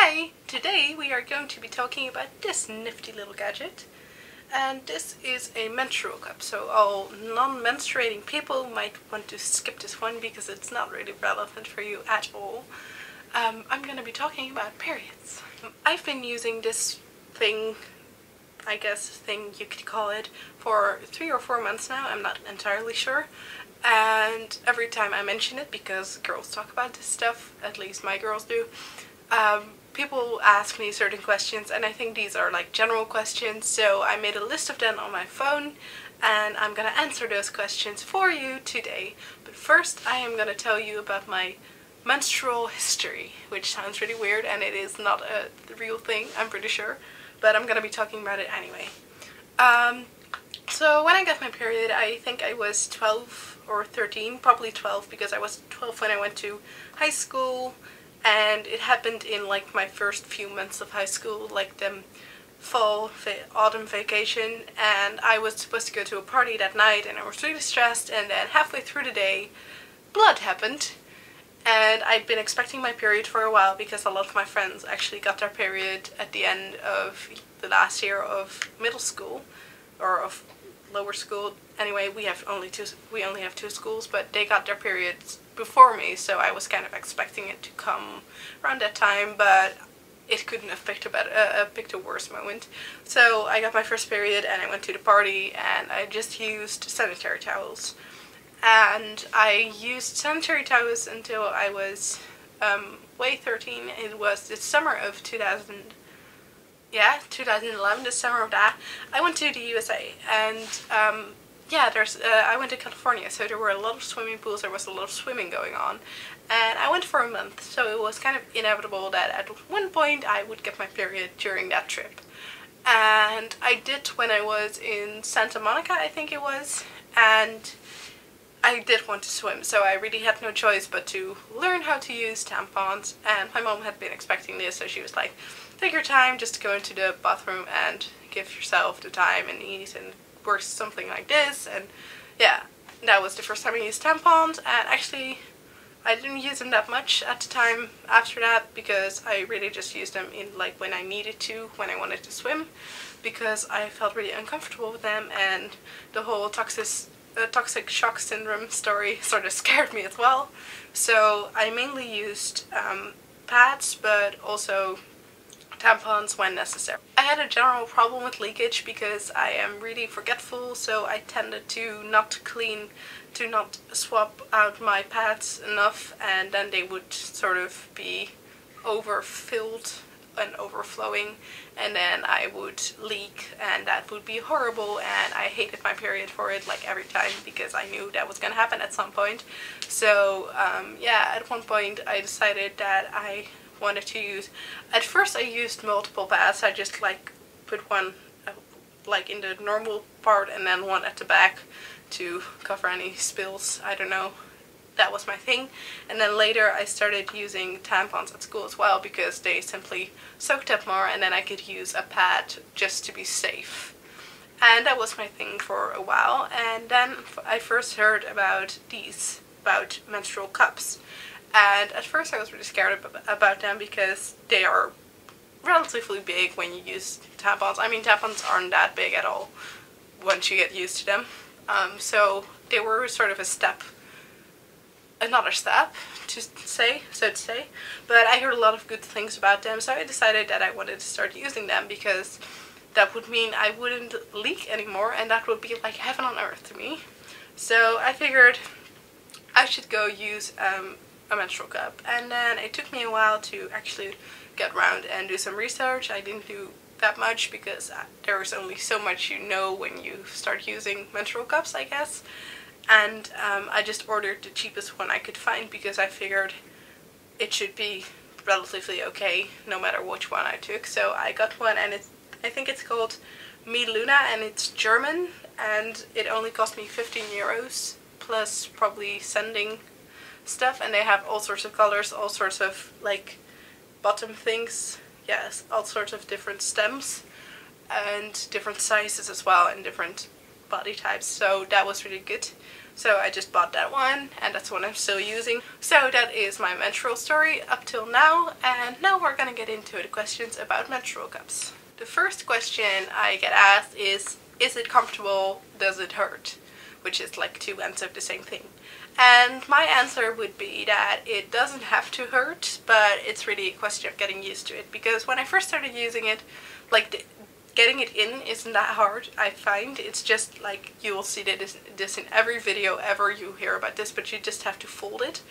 Hi! Today we are going to be talking about this nifty little gadget, and this is a menstrual cup, so all non-menstruating people might want to skip this one because it's not really relevant for you at all. I'm going to be talking about periods. I've been using this thing, I guess thing you could call it, for 3 or 4 months now, I'm not entirely sure. And every time I mention it, because girls talk about this stuff, at least my girls do, people ask me certain questions, and I think these are like general questions, so I made a list of them on my phone and I'm gonna answer those questions for you today. But first I am gonna tell you about my menstrual history, which sounds really weird and it is not a real thing, I'm pretty sure, but I'm gonna be talking about it anyway. So when I got my period, I think I was 12 or 13, probably 12, because I was 12 when I went to high school. And it happened in like my first few months of high school, like the autumn vacation, and I was supposed to go to a party that night and I was really stressed, and then halfway through the day blood happened. And I'd been expecting my period for a while because a lot of my friends actually got their period at the end of the last year of middle school or of lower school. Anyway, we only have two schools, but they got their periods before me, so I was kind of expecting it to come around that time, but it couldn't have picked a worse moment. So I got my first period and I went to the party and I just used sanitary towels. And I used sanitary towels until I was way 13. It was the summer of 2011, the summer of that. I went to the USA and I went to California, so there were a lot of swimming pools, there was a lot of swimming going on, and I went for a month, so it was kind of inevitable that at one point I would get my period during that trip. And I did when I was in Santa Monica, I think it was, and I did want to swim, so I really had no choice but to learn how to use tampons, and my mom had been expecting this, so she was like, take your time, just go into the bathroom and give yourself the time and ease, and works something like this. And yeah, that was the first time I used tampons, and actually I didn't use them that much at the time after that, because I really just used them in like when I needed to, when I wanted to swim, because I felt really uncomfortable with them, and the whole toxic shock syndrome story sort of scared me as well. So I mainly used pads, but also tampons when necessary. I had a general problem with leakage because I am really forgetful, so I tended to not swap out my pads enough, and then they would sort of be overfilled and overflowing, and then I would leak, and that would be horrible, and I hated my period for it like every time because I knew that was gonna happen at some point. So yeah, at one point I decided that I wanted to use, at first I used multiple pads. I just like put one like in the normal part and then one at the back to cover any spills, I don't know, that was my thing. And then later I started using tampons at school as well because they simply soaked up more, and then I could use a pad just to be safe. And that was my thing for a while, and then I first heard about menstrual cups. And at first I was really scared about them because they are relatively big when you use tampons. I mean, tampons aren't that big at all once you get used to them. So they were sort of another step to say, so to say. But I heard a lot of good things about them, so I decided that I wanted to start using them because that would mean I wouldn't leak anymore, and that would be like heaven on earth to me. So I figured I should go use a menstrual cup, and then it took me a while to actually get around and do some research. I didn't do that much because there is only so much you know when you start using menstrual cups, I guess. And I just ordered the cheapest one I could find because I figured it should be relatively okay no matter which one I took. So I got one, and I think it's called Me Luna, and it's German, and it only cost me 15 euros plus probably sending stuff, and they have all sorts of colors, all sorts of like bottom things, yes, all sorts of different stems and different sizes as well, and different body types, so that was really good. So I just bought that one, and that's what I'm still using. So that is my menstrual story up till now, and now we're gonna get into the questions about menstrual cups. The first question I get asked is it comfortable? Does it hurt? Which is like two ends of the same thing. And my answer would be that it doesn't have to hurt, but it's really a question of getting used to it. Because when I first started using it, like getting it in isn't that hard, I find. It's just like, you will see this in every video ever you hear about this, but you just have to fold it.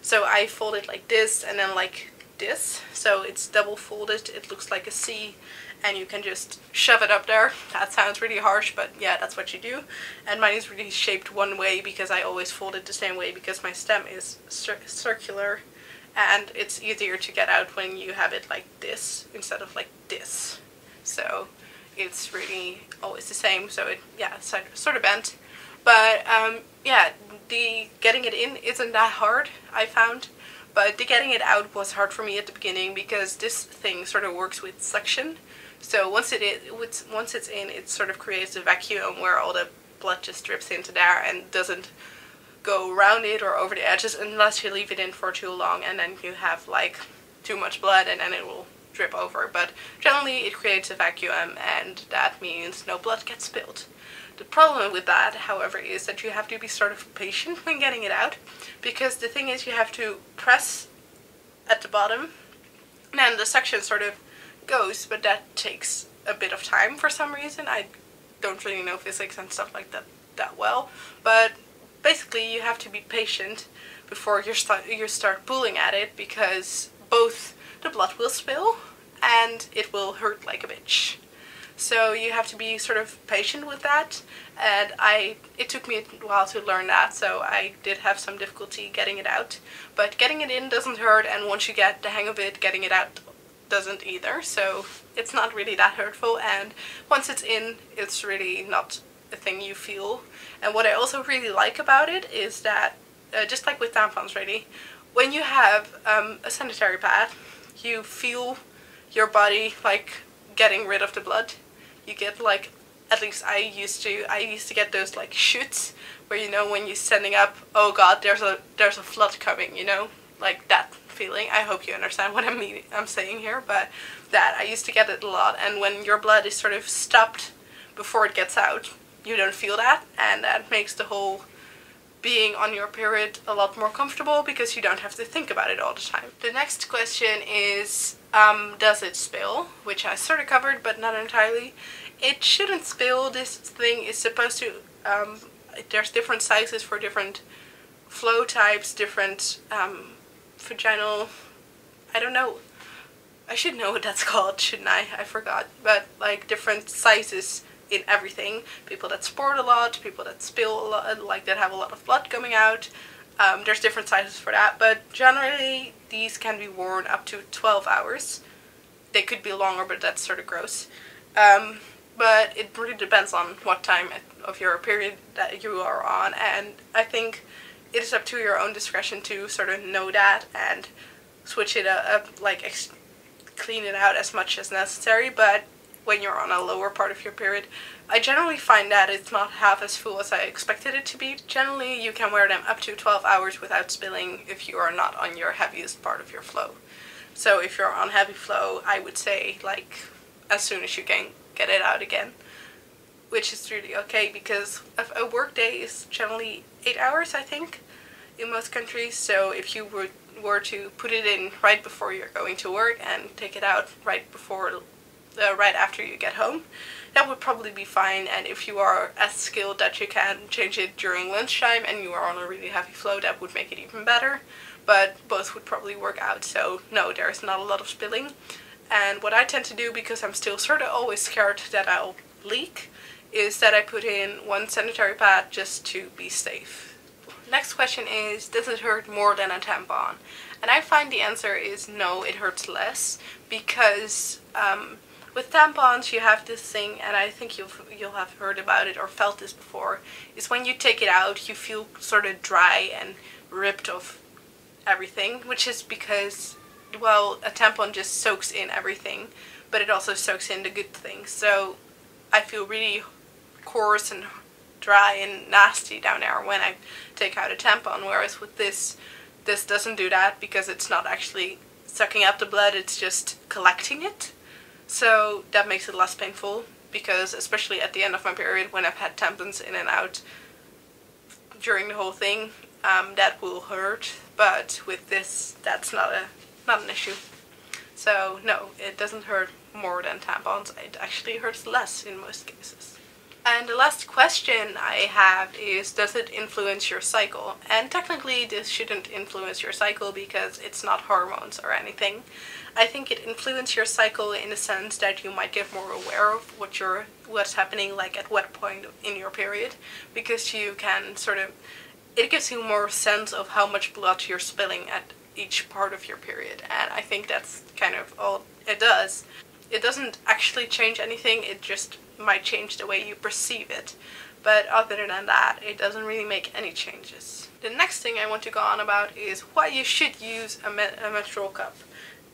So I fold it like this and then like this. So it's double folded, it looks like a C, and you can just shove it up there. That sounds really harsh, but yeah, that's what you do. And mine is really shaped one way because I always fold it the same way because my stem is circular, and it's easier to get out when you have it like this instead of like this. So it's really always the same, so it, yeah, it's sort of bent. But yeah, the getting it in isn't that hard, I found. But the getting it out was hard for me at the beginning because this thing sort of works with suction. So once it's in, it sort of creates a vacuum where all the blood just drips into there and doesn't go around it or over the edges unless you leave it in for too long, and then you have like too much blood and then it will drip over. But generally it creates a vacuum, and that means no blood gets spilled. The problem with that, however, is that you have to be sort of patient when getting it out, because the thing is you have to press at the bottom and then the suction sort of goes, but that takes a bit of time for some reason. I don't really know physics and stuff like that well, but basically you have to be patient before you start pulling at it, because both the blood will spill and it will hurt like a bitch. So you have to be sort of patient with that, and it took me a while to learn that, so I did have some difficulty getting it out. But getting it in doesn't hurt, and once you get the hang of it, getting it out doesn't either, so it's not really that hurtful. And once it's in, it's really not a thing you feel. And what I also really like about it is that, just like with tampons really, when you have a sanitary pad, you feel your body like getting rid of the blood. You get like, at least I used to get those like shoots where, you know, when you're standing up, oh god, there's a flood coming, you know, like that feeling. I hope you understand what I'm saying here, but that I used to get it a lot. And when your blood is sort of stopped before it gets out, you don't feel that, and that makes the whole being on your period a lot more comfortable because you don't have to think about it all the time. The next question is, does it spill? Which I sort of covered, but not entirely. It shouldn't spill. This thing is supposed to, there's different sizes for different flow types, different vaginal, I don't know, I should know what that's called, shouldn't I? I forgot. But like different sizes in everything. People that sport a lot, people that spill a lot, like that have a lot of blood coming out. There's different sizes for that, but generally these can be worn up to 12 hours. They could be longer, but that's sort of gross. But it really depends on what time of your period that you are on, and I think it is up to your own discretion to sort of know that and switch it up, like clean it out as much as necessary. But when you're on a lower part of your period, I generally find that it's not half as full as I expected it to be. Generally, you can wear them up to 12 hours without spilling if you are not on your heaviest part of your flow. So if you're on heavy flow, I would say like as soon as you can get it out again, which is really okay because a work day is generally 8 hours, I think, in most countries. So if you were to put it in right before you're going to work and take it out right after you get home, that would probably be fine. And if you are as skilled that you can change it during lunchtime and you are on a really heavy flow, that would make it even better. But both would probably work out, so no, there's not a lot of spilling. And what I tend to do, because I'm still sort of always scared that I'll leak, is that I put in one sanitary pad just to be safe. Next question is, does it hurt more than a tampon? And I find the answer is no, it hurts less, because with tampons you have this thing, and I think you'll have heard about it or felt this before, is when you take it out you feel sort of dry and ripped of everything, which is because, well, a tampon just soaks in everything, but it also soaks in the good things. So I feel really coarse and dry and nasty down there when I take out a tampon, whereas with this doesn't do that because it's not actually sucking up the blood, it's just collecting it. So that makes it less painful, because especially at the end of my period when I've had tampons in and out during the whole thing, that will hurt, but with this that's not an issue. So no, it doesn't hurt more than tampons, it actually hurts less in most cases. And the last question I have is, does it influence your cycle? And technically this shouldn't influence your cycle because it's not hormones or anything. I think it influences your cycle in the sense that you might get more aware of what's happening, like at what point in your period, because you can sort of, it gives you more sense of how much blood you're spilling at each part of your period, and I think that's kind of all it does. It doesn't actually change anything, it just might change the way you perceive it. But other than that, it doesn't really make any changes. The next thing I want to go on about is why you should use a menstrual cup.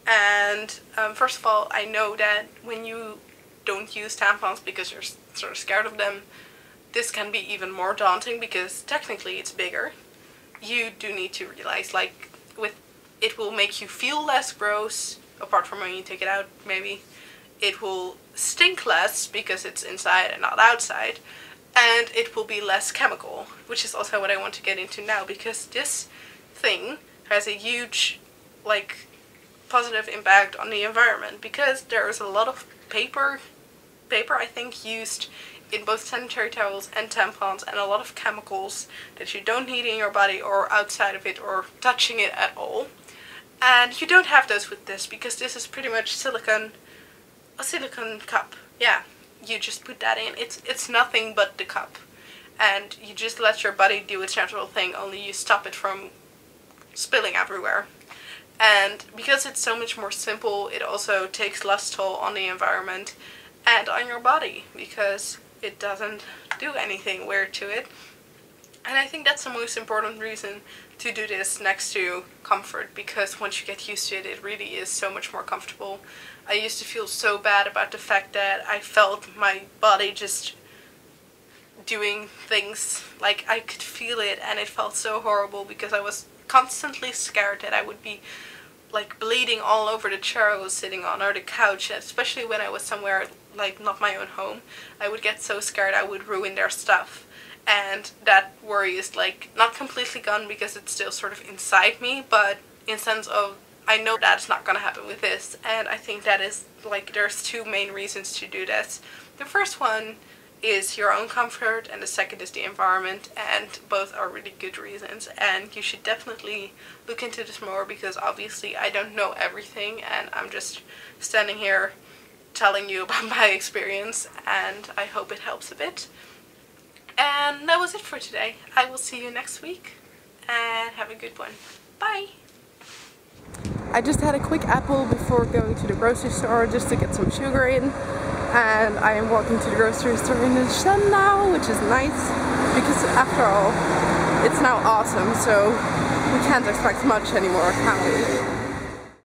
And first of all, I know that when you don't use tampons because you're sort of scared of them, this can be even more daunting because technically it's bigger. You do need to realize, like, it will make you feel less gross, apart from when you take it out, maybe. It will stink less because it's inside and not outside, and it will be less chemical, which is also what I want to get into now, because this thing has a huge, like, positive impact on the environment, because there is a lot of paper I think used in both sanitary towels and tampons, and a lot of chemicals that you don't need in your body or outside of it or touching it at all. And you don't have those with this, because this is pretty much a silicone cup. Yeah, you just put that in. It's nothing but the cup, and you just let your body do its natural thing, only you stop it from spilling everywhere. And because it's so much more simple, it also takes less toll on the environment and on your body, because it doesn't do anything weird to it. And I think that's the most important reason to do this, next to comfort, because once you get used to it, it really is so much more comfortable. I used to feel so bad about the fact that I felt my body just doing things, like I could feel it, and it felt so horrible because I was constantly scared that I would be like bleeding all over the chair I was sitting on or the couch, especially when I was somewhere like not my own home. I would get so scared I would ruin their stuff. And that worry is like not completely gone because it's still sort of inside me, but in sense of I know that's not gonna happen with this. And I think that is like, there's two main reasons to do this. The first one is your own comfort, and the second is the environment, and both are really good reasons, and you should definitely look into this more, because obviously I don't know everything and I'm just standing here telling you about my experience, and I hope it helps a bit. And that was it for today. I will see you next week, and have a good one. Bye! I just had a quick apple before going to the grocery store just to get some sugar in, and I am walking to the grocery store in the sun now, which is nice, because after all, it's now autumn, so we can't expect much anymore, can we?